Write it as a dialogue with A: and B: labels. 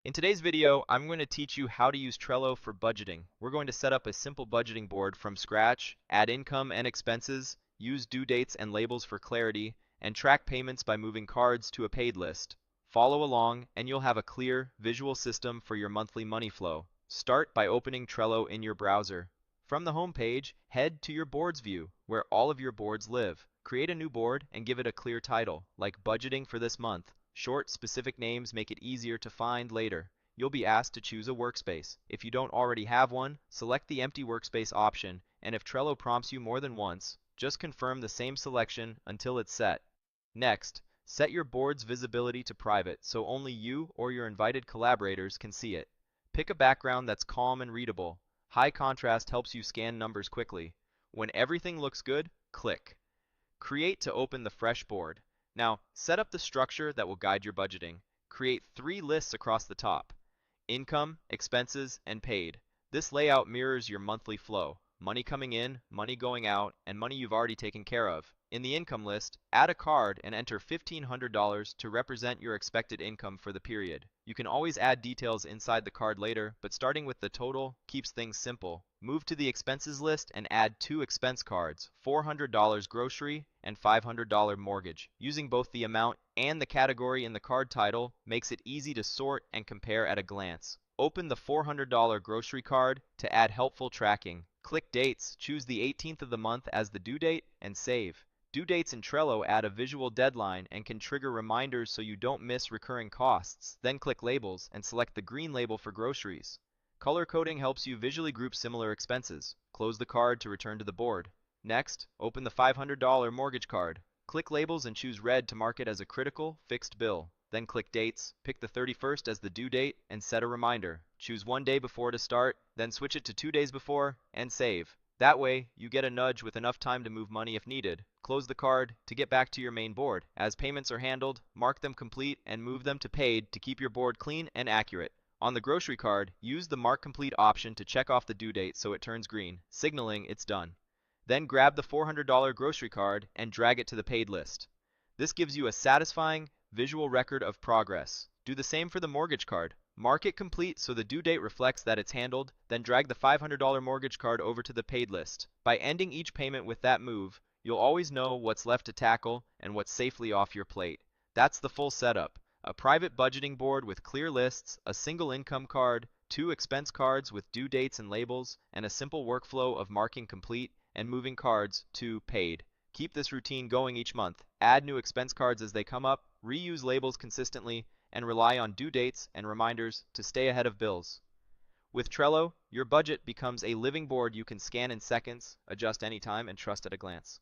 A: In today's video, I'm going to teach you how to use Trello for budgeting. We're going to set up a simple budgeting board from scratch, add income and expenses, use due dates and labels for clarity, and track payments by moving cards to a paid list. Follow along, and you'll have a clear, visual system for your monthly money flow. Start by opening Trello in your browser. From the home page, head to your boards view, where all of your boards live. Create a new board and give it a clear title, like Budgeting for this month. Short, specific names make it easier to find later. You'll be asked to choose a workspace. If you don't already have one, select the empty workspace option, and if Trello prompts you more than once, just confirm the same selection until it's set. Next, set your board's visibility to private so only you or your invited collaborators can see it. Pick a background that's calm and readable. High contrast helps you scan numbers quickly. When everything looks good, click. Create to open the fresh board. Now, set up the structure that will guide your budgeting. Create 3 lists across the top: income, expenses, and paid. This layout mirrors your monthly flow: money coming in, money going out, and money you've already taken care of. In the income list, add a card and enter $1,500 to represent your expected income for the period. You can always add details inside the card later, but starting with the total keeps things simple. Move to the expenses list and add 2 expense cards: $400 grocery and $500 mortgage. Using both the amount and the category in the card title makes it easy to sort and compare at a glance. Open the $400 grocery card to add helpful tracking. Click Dates, choose the 18th of the month as the due date, and save. Due dates in Trello add a visual deadline and can trigger reminders so you don't miss recurring costs. Then click Labels and select the green label for groceries. Color coding helps you visually group similar expenses. Close the card to return to the board. Next, open the $500 mortgage card. Click Labels and choose Red to mark it as a critical, fixed bill. Then click Dates, pick the 31st as the due date, and set a reminder. Choose 1 day before to start, then switch it to 2 days before, and save. That way, you get a nudge with enough time to move money if needed. Close the card to get back to your main board. As payments are handled, mark them complete and move them to paid to keep your board clean and accurate. On the grocery card, use the Mark Complete option to check off the due date so it turns green, signaling it's done. Then grab the $400 grocery card and drag it to the paid list. This gives you a satisfying visual record of progress. Do the same for the mortgage card. Mark it complete so the due date reflects that it's handled, then drag the $500 mortgage card over to the paid list. By ending each payment with that move, you'll always know what's left to tackle and what's safely off your plate. That's the full setup: a private budgeting board with clear lists, a single income card, 2 expense cards with due dates and labels, and a simple workflow of marking complete and moving cards to paid. Keep this routine going each month. Add new expense cards as they come up, reuse labels consistently, and rely on due dates and reminders to stay ahead of bills. With Trello, your budget becomes a living board you can scan in seconds, adjust anytime, and trust at a glance.